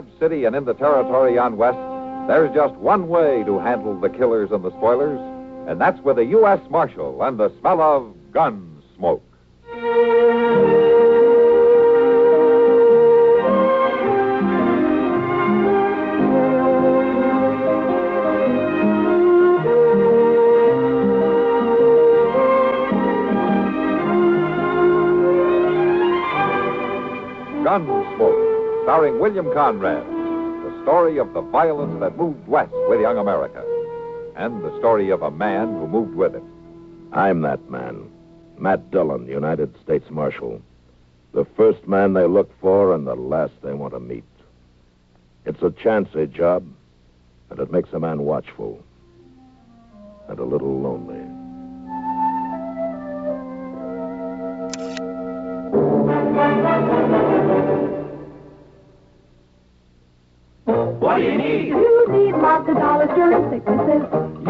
Dodge City and in the territory on west, there's just one way to handle the killers and the spoilers, and that's with a U.S. Marshal and the smell of Gunsmoke. Gunsmoke, starring William Conrad. The story of the violence that moved west with young America. And the story of a man who moved with it. I'm that man. Matt Dillon, United States Marshal. The first man they look for and the last they want to meet. It's a chancy job, and it makes a man watchful. And a little lonely. What do you need? You need lots of dollars during sicknesses.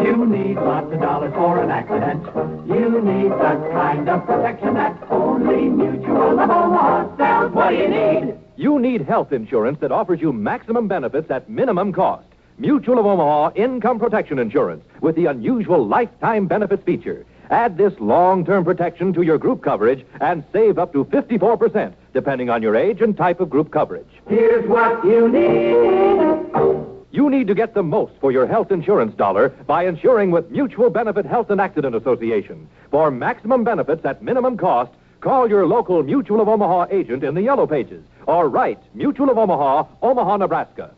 You need lots of dollars for an accident. You need the kind of protection that only Mutual of Omaha sells. What do you need? You need health insurance that offers you maximum benefits at minimum cost. Mutual of Omaha Income Protection Insurance with the unusual lifetime benefits feature. Add this long-term protection to your group coverage and save up to 54%, depending on your age and type of group coverage. Here's what you need. You need to get the most for your health insurance dollar by insuring with Mutual Benefit Health and Accident Association. For maximum benefits at minimum cost, call your local Mutual of Omaha agent in the Yellow Pages or write Mutual of Omaha, Omaha, Nebraska.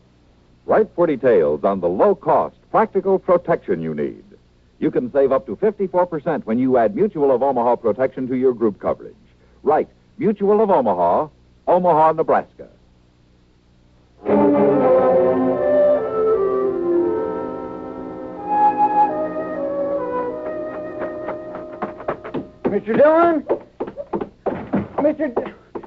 Write for details on the low-cost, practical protection you need. You can save up to 54% when you add Mutual of Omaha protection to your group coverage. Write Mutual of Omaha, Omaha, Nebraska. Mr. Dillon?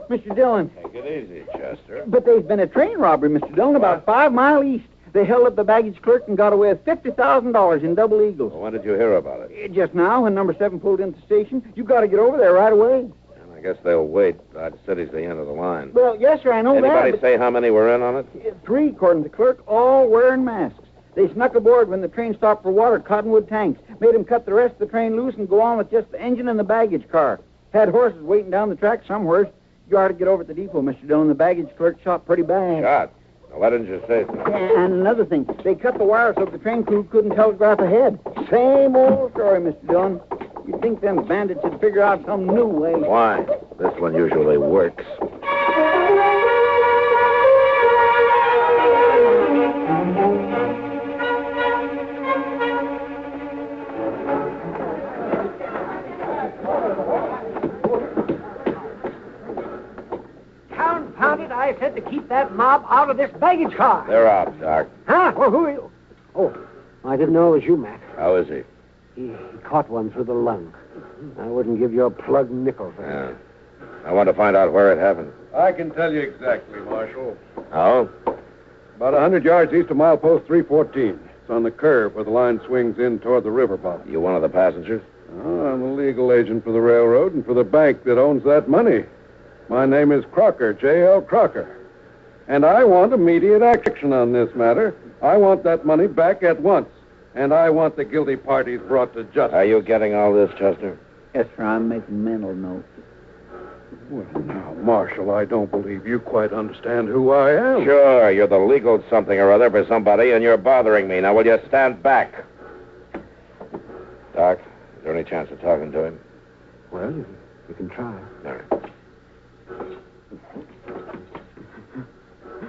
Mr. Dillon. Take it easy, Chester. But there's been a train robbery, Mr. Dillon, about 5 miles east. They held up the baggage clerk and got away with $50,000 in double eagles. Well, when did you hear about it? Just now, when number 7 pulled into the station. You got to get over there right away. And I guess they'll wait. Dodge City's the end of the line. Well, yes, sir, I know Anybody that. say how many were in on it? 3, according to the clerk, all wearing masks. They snuck aboard when the train stopped for water at Cottonwood tanks. Made them cut the rest of the train loose and go on with just the engine and the baggage car. Had horses waiting down the track somewhere. You ought to get over to the depot, Mr. Dillon. The baggage clerk shot pretty bad. Shot? Now, why didn't you say so? And another thing, they cut the wires so the train crew couldn't telegraph ahead. Same old story, Mr. Dillon. You'd think them bandits would figure out some new way. Why? This one usually works. Confound it, I said to keep that mob out of this baggage car. They're out, Doc. Huh? Well, who are you? Oh, I didn't know it was you, Matt. How is he? He caught one through the lung. I wouldn't give you a plug nickel for that. I want to find out where it happened. I can tell you exactly, Marshal. Oh? About 100 yards east of milepost 314. It's on the curve where the line swings in toward the river bottom. You one of the passengers? Oh, I'm a legal agent for the railroad and for the bank that owns that money. My name is Crocker, J.L. Crocker. And I want immediate action on this matter. I want that money back at once. And I want the guilty parties brought to justice. Are you getting all this, Chester? Yes, sir, I'm making mental notes. Well, now, Marshal, I don't believe you quite understand who I am. Sure, you're the legal something or other for somebody, and you're bothering me. Now, will you stand back? Doc, is there any chance of talking to him? Well, you can try. All right.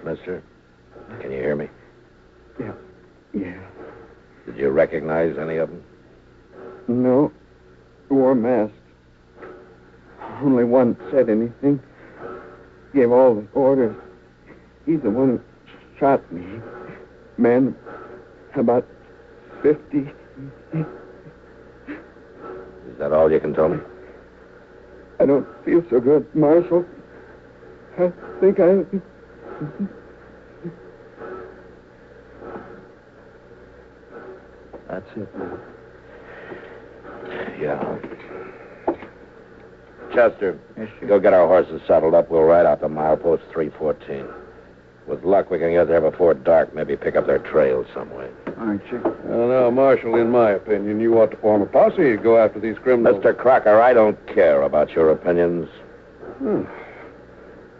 Mister, can you hear me? Yeah. Did you recognize any of them? No. Wore masks. Only one said anything. Gave all the orders. He's the one who shot me. Man, about 50. Is that all you can tell me? I don't feel so good, Marshal. I think I... That's it, man. Yeah. Chester, Yes, sir. go get our horses saddled up. We'll ride out to milepost 314. With luck, we can get there before dark, maybe pick up their trail some way. Aren't you? Now, Marshal, in my opinion, you ought to form a posse to go after these criminals. Mr. Crocker, I don't care about your opinions.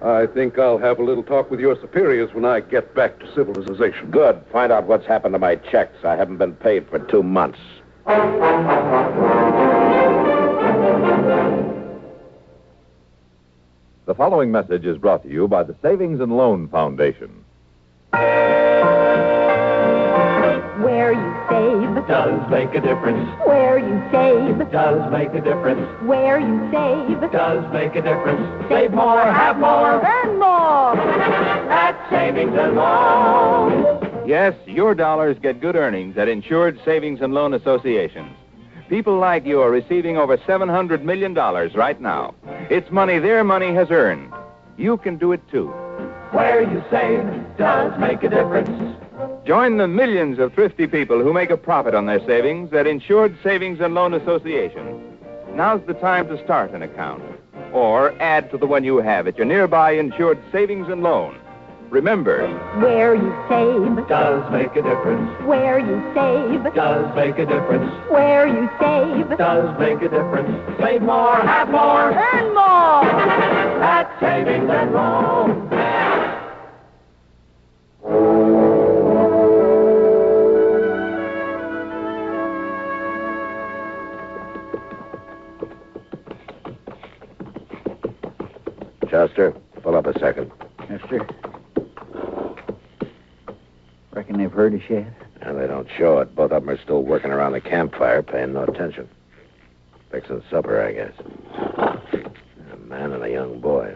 I think I'll have a little talk with your superiors when I get back to civilization. Good. Find out what's happened to my checks. I haven't been paid for 2 months. The following message is brought to you by the Savings and Loan Foundation. Where you save Does make a difference. Where you save Does make a difference. Where you save Does make a difference. Save more, have more. Earn more. At Savings and Loan. Yes, your dollars get good earnings at Insured Savings and Loan Associations. People like you are receiving over $700 million right now. It's money their money has earned. You can do it, too. Where you save does make a difference. Join the millions of thrifty people who make a profit on their savings at Insured Savings and Loan Association. Now's the time to start an account or add to the one you have at your nearby Insured Savings and Loan. Remember, Where you save Does make a difference. Where you save Does make a difference. Where you save Does make a difference. Save more, have more. Earn more. At Savings and Loan. Chester, pull up a second. Yes, sir. Reckon they've heard us yet? And they don't show it. Both of them are still working around the campfire, paying no attention. Fixing supper, I guess. A man and a young boy.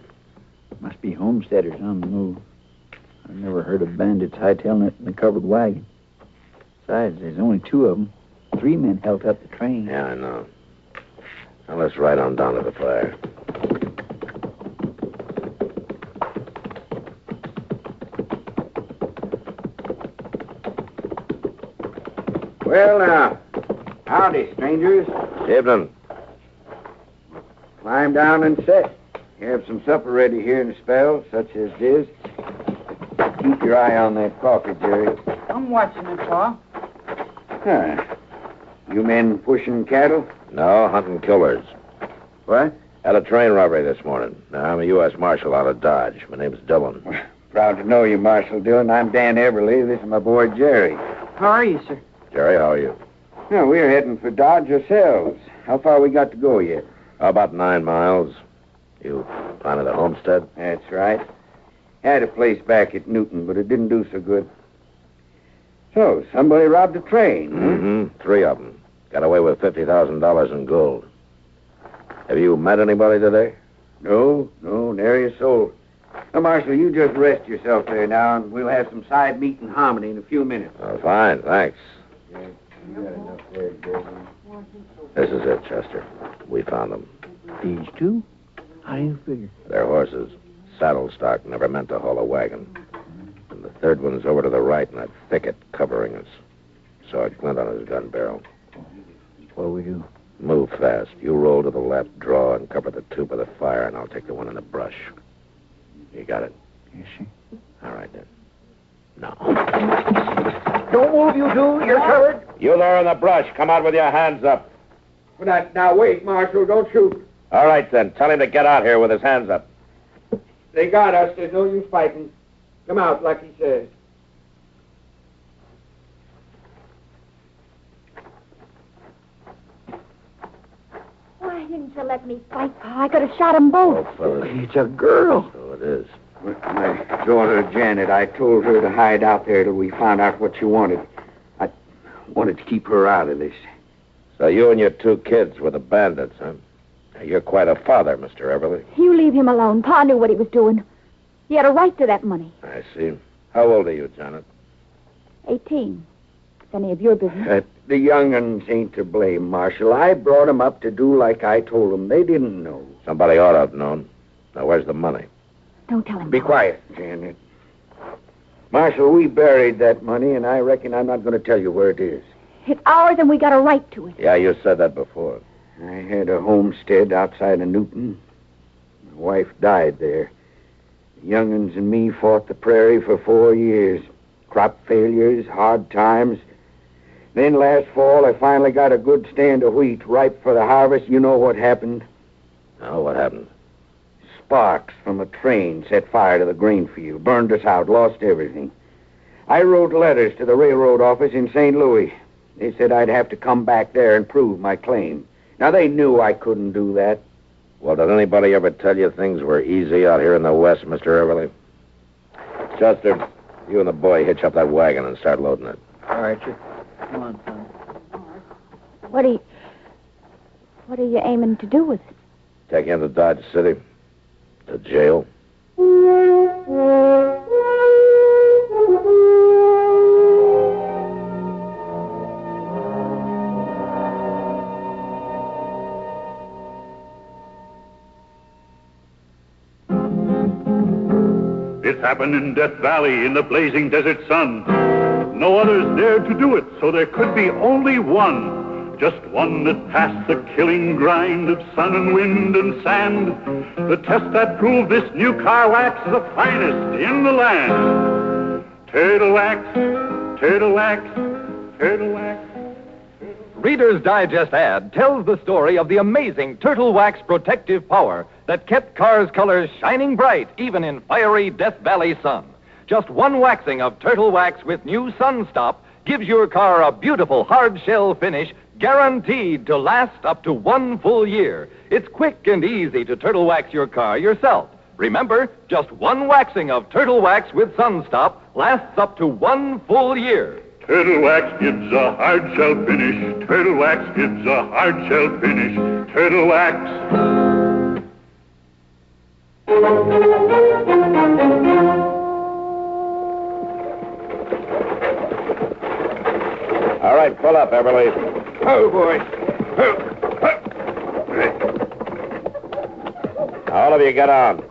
Must be homesteaders on the move. I've never heard of bandits hightailing it in a covered wagon. Besides, there's only 2 of them. 3 men held up the train. Yeah, I know. Now let's ride on down to the fire. Well, now, howdy, strangers. Evening. Climb down and sit. You have some supper ready here in a spell, such as this. Keep your eye on that coffee, Jerry. I'm watching it, Pa. Huh. You men pushing cattle? No, hunting killers. What? Had a train robbery this morning. Now, I'm a U.S. Marshal out of Dodge. My name's Dillon. Proud to know you, Marshal Dillon. I'm Dan Everly. This is my boy, Jerry. How are you, sir? Jerry, how are you? No, we're heading for Dodge ourselves. How far we got to go yet? About 9 miles. You planted a homestead? That's right. Had a place back at Newton, but it didn't do so good. So, somebody robbed a train, huh? Mm-hmm. 3 of them. Got away with $50,000 in gold. Have you met anybody today? No, nary a soul. Now, Marshal, you just rest yourself there now, and we'll have some side meat and hominy in a few minutes. Oh, fine, thanks. You got enough there, Jerry. This is it, Chester. We found them. These 2? How do you figure? They're horses. Saddle stock, never meant to haul a wagon. And the third one's over to the right in that thicket covering us. Saw a glint on his gun barrel. What'll we do? Move fast. You roll to the left, draw, and cover the 2 by the fire, and I'll take the one in the brush. You got it? Yes, sir. All right, then. Now. Don't move, you 2. You're covered. You there in the brush. Come out with your hands up. Now, wait, Marshal. Don't shoot. All right, then. Tell him to get out here with his hands up. They got us. There's no use fighting. Come out, like he says. Why didn't you let me fight, Pa? I could have shot them both. Oh, fellas. It's a girl. So it is. My daughter, Janet, I told her to hide out there till we found out what she wanted. I wanted to keep her out of this. So you and your 2 kids were the bandits, huh? Now, you're quite a father, Mr. Everly. You leave him alone. Pa knew what he was doing. He had a right to that money. I see. How old are you, Janet? 18. It's any of your business. The young'uns ain't to blame, Marshal. I brought 'em up to do like I told 'em. They didn't know. Somebody ought to have known. Now, where's the money? Don't tell him. Be quiet, Janet. Marshal, we buried that money, and I reckon I'm not going to tell you where it is. It's ours, and we got a right to it. Yeah, you said that before. I had a homestead outside of Newton. My wife died there. Young'uns and me fought the prairie for 4 years. Crop failures, hard times. Then last fall, I finally got a good stand of wheat ripe for the harvest. You know what happened? Oh, what happened? Sparks from a train set fire to the grain field, burned us out, lost everything. I wrote letters to the railroad office in St. Louis. They said I'd have to come back there and prove my claim. Now, they knew I couldn't do that. Well, did anybody ever tell you things were easy out here in the West, Mr. Everly? Chester, you and the boy hitch up that wagon and start loading it. All right, sir. Come on, son. What are you aiming to do with it? Take you into Dodge City. To jail. This happened in Death Valley in the blazing desert sun. No others dared to do it, so there could be only one. Just one that passed the killing grind of sun and wind and sand. The test that proved this new car wax the finest in the land. Turtle wax, turtle wax, turtle wax. Reader's Digest ad tells the story of the amazing Turtle Wax protective power that kept cars' colors shining bright even in fiery Death Valley sun. Just one waxing of Turtle Wax with new Sun Stop gives your car a beautiful hard shell finish guaranteed to last up to 1 full year. It's quick and easy to Turtle Wax your car yourself. Remember, just one waxing of Turtle Wax with Sun Stop lasts up to 1 full year. Turtle Wax gives a hard shell finish. Turtle Wax gives a hard shell finish. Turtle Wax. All right, pull up, Everly. Oh, boy. All of you get on.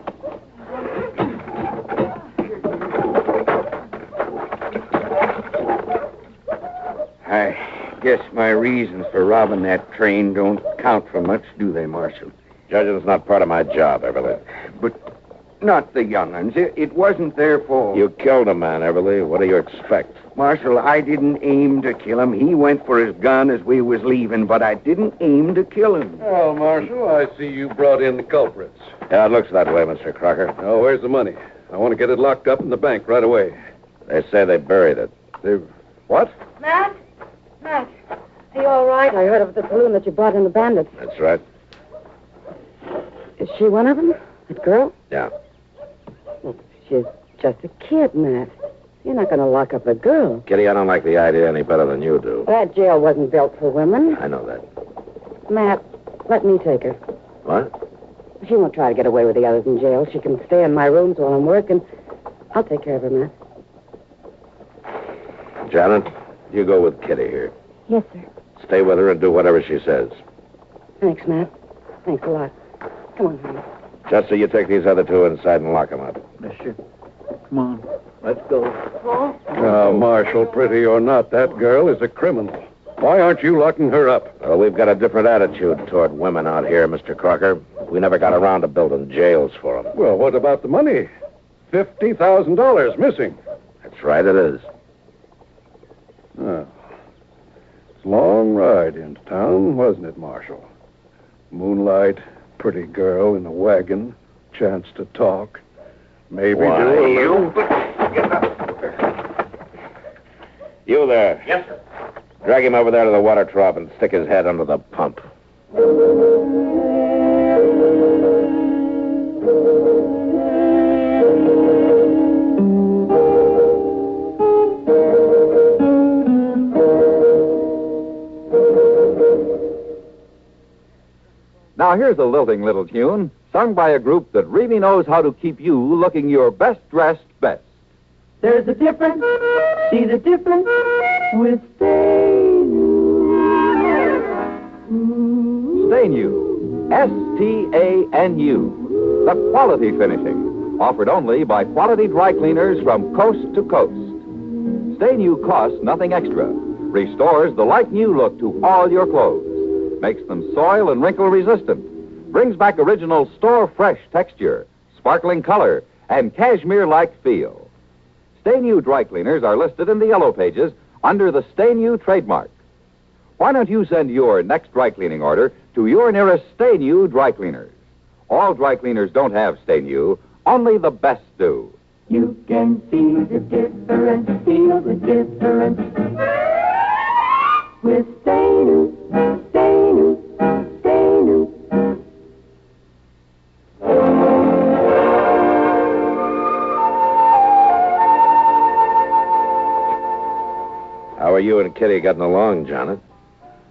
I guess my reasons for robbing that train don't count for much, do they, Marshal? Judging's not part of my job, Everly. But not the young'uns. It wasn't their fault. You killed a man, Everly. What do you expect? Marshal, I didn't aim to kill him. He went for his gun as we was leaving, but I didn't aim to kill him. Well, Marshal, I see you brought in the culprits. Yeah, it looks that way, Mr. Crocker. Oh, where's the money? I want to get it locked up in the bank right away. They say they buried it. What? Matt? Matt, are you all right? I heard of the balloon that you brought in the bandits. That's right. Is she one of them? That girl? Yeah. Well, she's just a kid, Matt. You're not going to lock up the girl. Kitty, I don't like the idea any better than you do. That jail wasn't built for women. I know that. Matt, let me take her. What? She won't try to get away with the others in jail. She can stay in my rooms while I'm working. I'll take care of her, Matt. Janet, you go with Kitty here. Yes, sir. Stay with her and do whatever she says. Thanks, Matt. Thanks a lot. Come on, honey. Chester, you take these other two inside and lock them up. Yes, sir. Come on. Let's go. Oh, Marshal, pretty or not, that girl is a criminal. Why aren't you locking her up? Well, we've got a different attitude toward women out here, Mr. Crocker. We never got around to building jails for them. Well, what about the money? $50,000 missing. That's right, it is. Oh. It's a long ride into town, wasn't it, Marshal? Moonlight, pretty girl in a wagon, chance to talk. Maybe Why, do a little... You there. Yes, sir. Drag him over there to the water trough and stick his head under the pump. Now here's a lilting little tune sung by a group that really knows how to keep you looking your best dressed best. There's a difference, see the difference with Stay New. Stay New. S-T-A-N-U. The quality finishing. Offered only by quality dry cleaners from coast to coast. Stay New costs nothing extra. Restores the like new look to all your clothes. Makes them soil and wrinkle resistant. Brings back original store fresh texture, sparkling color, and cashmere-like feel. Stay New dry cleaners are listed in the yellow pages under the Stay New trademark. Why don't you send your next dry cleaning order to your nearest Stay New dry cleaners? All dry cleaners don't have Stay New, only the best do. You can see the difference, feel the difference. With Stay New, Stay New, Stay New. How are you and Kitty getting along, Janet?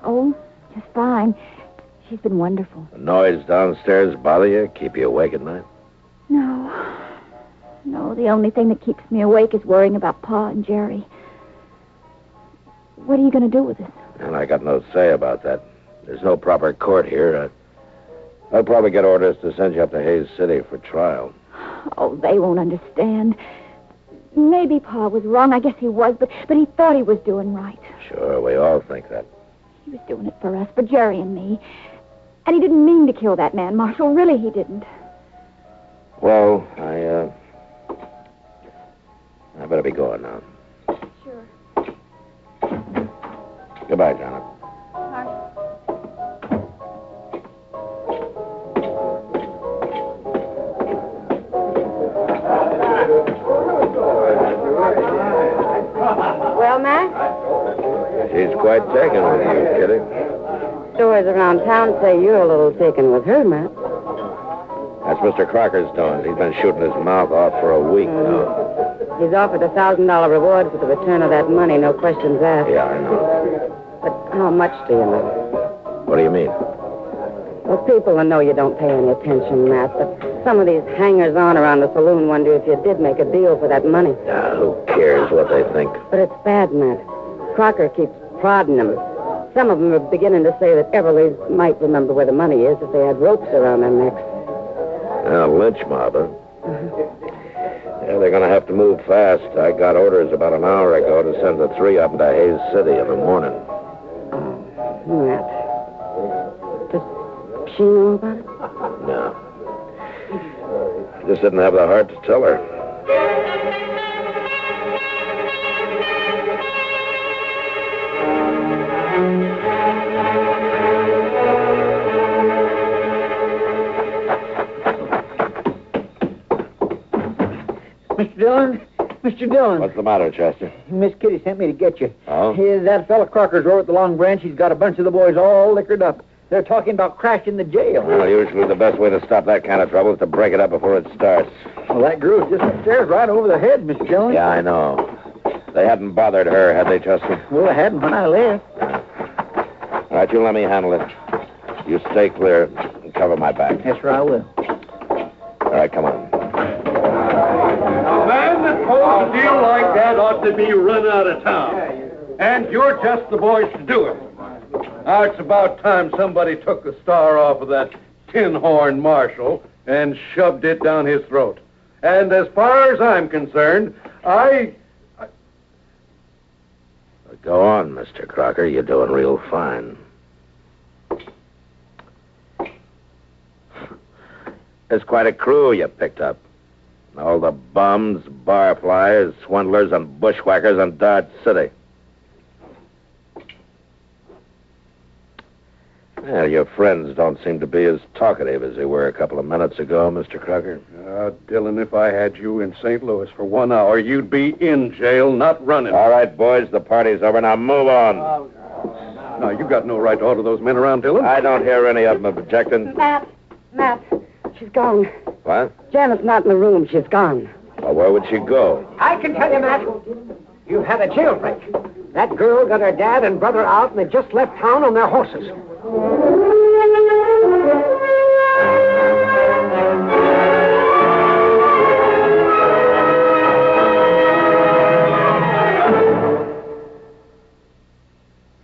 Oh, just fine. She's been wonderful. The noise downstairs bother you? Keep you awake at night? No. No, the only thing that keeps me awake is worrying about Pa and Jerry. What are you going to do with us? And I got no say about that. There's no proper court here. I'll probably get orders to send you up to Hayes City for trial. Oh, they won't understand. Maybe Pa was wrong. I guess he was, but he thought he was doing right. Sure, we all think that. He was doing it for us, for Jerry and me. And he didn't mean to kill that man, Marshal. Really, he didn't. Well, I better be going now. Sure. Goodbye, Janet. Well, Matt? She's quite taken with you, Kitty. Stories around town say you're a little taken with her, Matt. That's Mr. Crocker's doing. He's been shooting his mouth off for a week now. He's offered a $1,000 reward for the return of that money, no questions asked. Yeah, I know. But how much do you know? What do you mean? Well, people will know you don't pay any attention, Matt, but some of these hangers-on around the saloon wonder if you did make a deal for that money. Who cares what they think? But it's bad, Matt. Crocker keeps prodding them. Some of them are beginning to say that Everly's might remember where the money is if they had ropes around their necks. Lynch mob, huh? Yeah, they're going to have to move fast. I got orders about an hour ago to send the three up to Hayes City in the morning. Matt. Does she know about it? No. I just didn't have the heart to tell her. Mr. Dillon? Mr. Dillon. What's the matter, Chester? Miss Kitty sent me to get you. Oh? That fella Crocker's over at the Long Branch. He's got a bunch of the boys all liquored up. They're talking about crashing the jail. Well, usually the best way to stop that kind of trouble is to break it up before it starts. Well, that girl's just upstairs right over the head, Mr. Dillon. Yeah, I know. They hadn't bothered her, had they, Chester? Well, I hadn't when I left. All right, you let me handle it. You stay clear and cover my back. Yes, sir, I will. All right, come on. A man that pulls a deal like that ought to be run out of town. And you're just the boys to do it. Now, it's about time somebody took the star off of that tin horn Marshal and shoved it down his throat. And as far as I'm concerned, Go on, Mr. Crocker. You're doing real fine. There's quite a crew you picked up. All the bums, barflies, swindlers, and bushwhackers in Dart City. Well, your friends don't seem to be as talkative as they were a couple of minutes ago, Mr. Crocker. Dillon, if I had you in St. Louis for 1 hour, you'd be in jail, not running. All right, boys, the party's over. Now move on. Now, you got no right to order those men around, Dillon. I don't hear any of them objecting. Matt, she's gone. What? Janet's not in the room. She's gone. Well, where would she go? I can tell you, Matt. You had a jailbreak. That girl got her dad and brother out, and they just left town on their horses.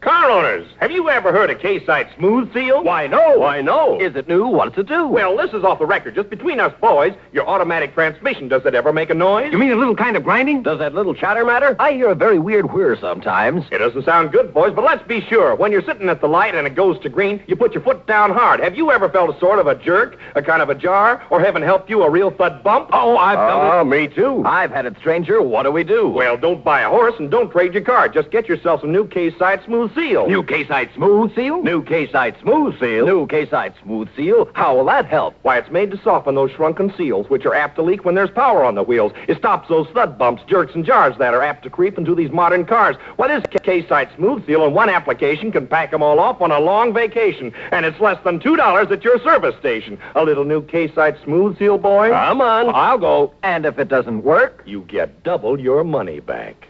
Carl owners, have you ever heard of K-Site Smooth Seal? Why, no. Why, no. Is it new? What does it do? Well, this is off the record. Just between us boys, your automatic transmission, does it ever make a noise? You mean a little kind of grinding? Does that little chatter matter? I hear a very weird whir sometimes. It doesn't sound good, boys, but let's be sure. When you're sitting at the light and it goes to green, you put your foot down hard. Have you ever felt a sort of a jerk, a kind of a jar, or heaven help you, a real thud bump? Oh, I've felt it. Oh, me too. I've had it, stranger. What do we do? Well, don't buy a horse and don't trade your car. Just get yourself some new K-Site Smooth Seal. New K-Site Smooth Seal? New K-Site Smooth Seal? New K-Site Smooth Seal? How will that help? Why, it's made to soften those shrunken seals, which are apt to leak when there's power on the wheels. It stops those thud bumps, jerks, and jars that are apt to creep into these modern cars. Why, this K-Site Smooth Seal in one application can pack them all off on a long vacation. And it's less than $2 at your service station. A little new K-Site Smooth Seal, boy? Come on, I'll go. And if it doesn't work? You get double your money back.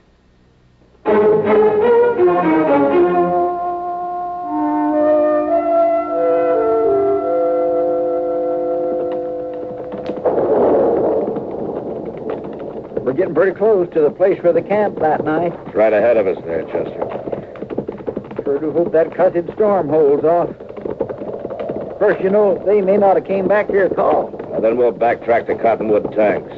We're getting pretty close to the place for the camp that night. It's right ahead of us there, Chester. Sure do hope that cussed storm holds off. First, you know, they may not have came back here at all. Well, then we'll backtrack to Cottonwood Tanks.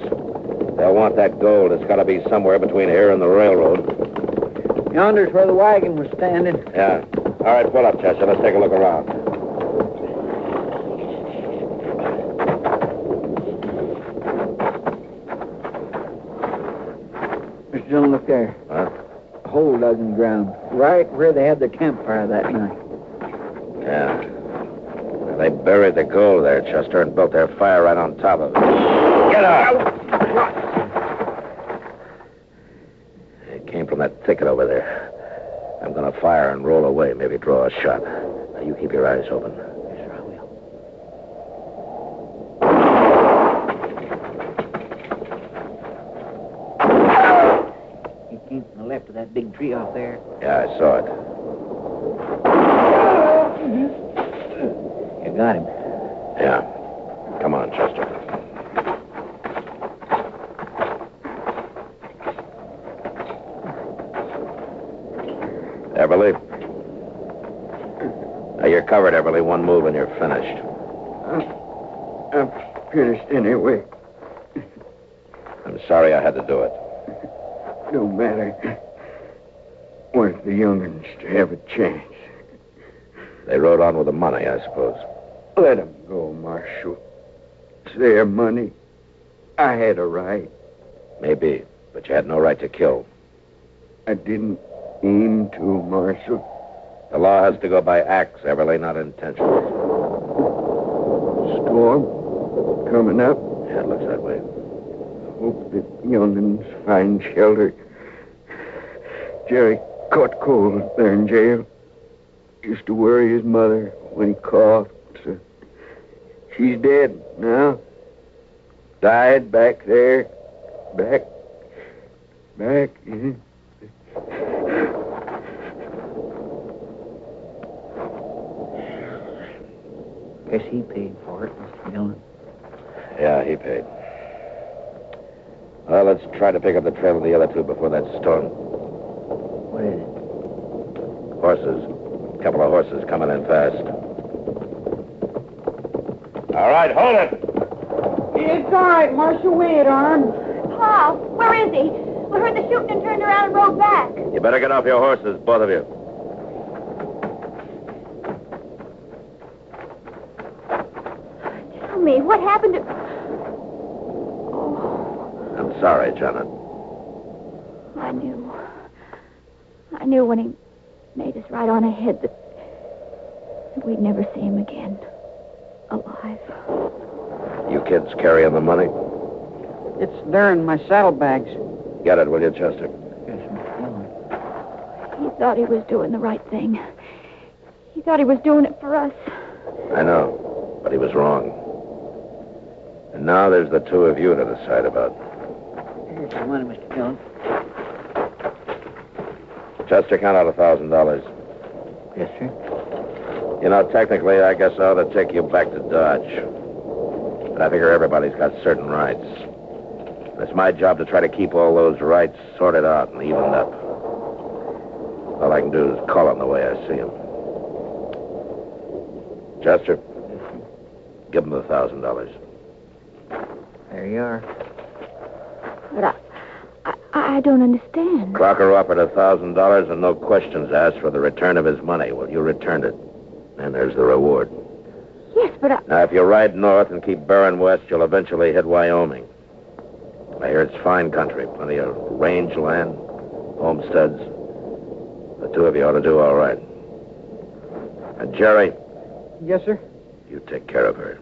They'll want that gold. It's got to be somewhere between here and the railroad. Yonder's where the wagon was standing. Yeah. All right, pull up, Chester. Let's take a look around. Mr. Dillon, look there. Huh? A hole dug in the ground, right where they had their campfire that night. Yeah. Well, they buried the gold there, Chester, and built their fire right on top of it. Get out! It came from that thicket over there. I'm going to fire and roll away, maybe draw a shot. Now, you keep your eyes open. Yes, sir, I will. He came from the left of that big tree off there. Yeah, I saw it. You got him. Yeah. Come on, Chester. Everly. Now, you're covered, Everly. One move and you're finished. I'm finished anyway. I'm sorry I had to do it. No matter. Want the young'uns to have a chance. They rode on with the money, I suppose. Let 'em go, Marshal. It's their money. I had a right. Maybe, but you had no right to kill. I didn't aim to, Marshal. The law has to go by acts, Everly, not intentions. Storm coming up. Yeah, it looks that way. Hope the young'uns find shelter. Jerry caught cold there in jail. Used to worry his mother when he coughed. So she's dead now. Died back there. Back. Yeah. Guess he paid for it, Mr. Dillon. Yeah, he paid. Well, let's try to pick up the trail of the other two before that storm. What is it? Horses. A couple of horses coming in fast. All right, hold it. It's all right, Marshal. Wait, Arm. Pa, where is he? We heard the shooting and turned around and rode back. You better get off your horses, both of you. Tell me, what happened to... I'm sorry, Janet. I knew when he made us right on ahead that we'd never see him again. Alive. You kids carrying the money? It's there in my saddlebags. Get it, will you, Chester? Yes, Mr. Dillon. He thought he was doing the right thing. He thought he was doing it for us. I know, but he was wrong. And now there's the two of you to decide about. Here's the money, Mr. Dillon. Chester, count out $1,000. Yes, sir. You know, technically, I guess I ought to take you back to Dodge. But I figure everybody's got certain rights. It's my job to try to keep all those rights sorted out and evened up. All I can do is call him the way I see him. Chester, give him the $1,000. There you are. But I don't understand. Crocker offered $1,000 and no questions asked for the return of his money. Well, you returned it. And there's the reward. Yes, but Now, if you ride north and keep bearing west, you'll eventually hit Wyoming. I hear it's fine country, plenty of range land, homesteads. The two of you ought to do all right. And Jerry, Yes, sir. you take care of her.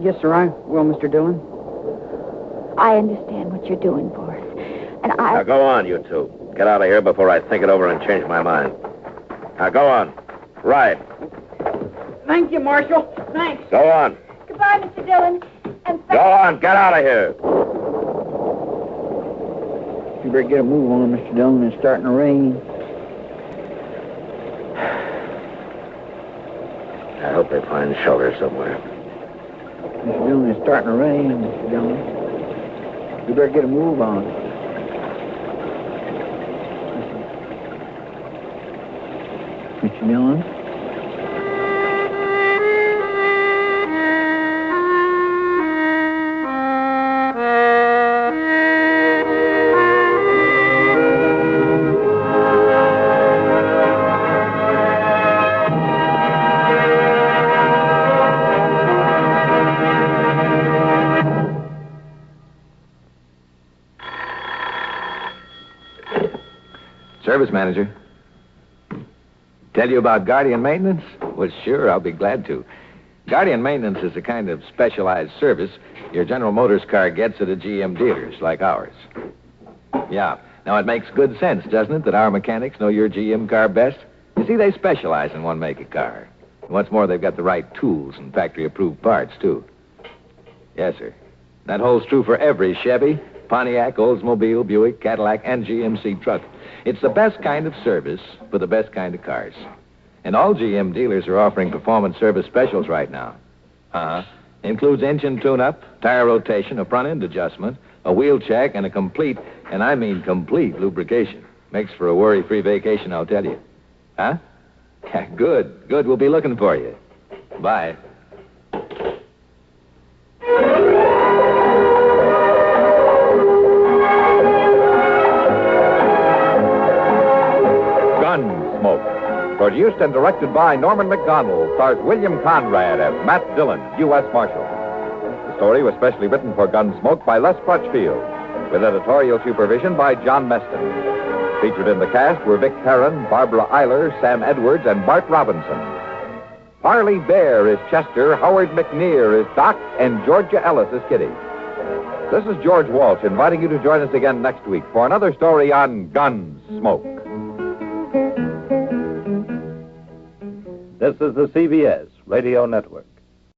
Yes, sir, I will, Mr. Dillon. I understand what you're doing for us. And Now, go on, you two. Get out of here before I think it over and change my mind. Now, go on. Ride. Thank you, Marshal. Thanks. Go on. Goodbye, Mr. Dillon. And Go on. Get out of here. You better get a move on, Mr. Dillon. It's starting to rain. I hope they find shelter somewhere. Mr. Dillon, it's starting to rain, Mr. Dillon. You better get a move on. Mr. Dillon? Service manager. Tell you about Guardian Maintenance? Well, sure, I'll be glad to. Guardian Maintenance is a kind of specialized service your General Motors car gets at a GM dealers like ours. Yeah. Now, it makes good sense, doesn't it, that our mechanics know your GM car best? You see, they specialize in one make of car. And what's more, they've got the right tools and factory-approved parts, too. Yes, sir. That holds true for every Chevy, Pontiac, Oldsmobile, Buick, Cadillac, and GMC truck. It's the best kind of service for the best kind of cars. And all GM dealers are offering performance service specials right now. Includes engine tune-up, tire rotation, a front-end adjustment, a wheel check, and a complete, and I mean complete, lubrication. Makes for a worry-free vacation, I'll tell you. Huh? Yeah, good. We'll be looking for you. Bye. Gunsmoke. Produced and directed by Norman Macdonald, stars William Conrad as Matt Dillon, U.S. Marshal. The story was specially written for Gunsmoke by Les Crutchfield, with editorial supervision by John Meston. Featured in the cast were Vic Perrin, Barbara Eiler, Sam Edwards, and Bart Robinson. Parley Bear is Chester, Howard McNear is Doc, and Georgia Ellis is Kitty. This is George Walsh inviting you to join us again next week for another story on Gunsmoke. This is the CBS Radio Network.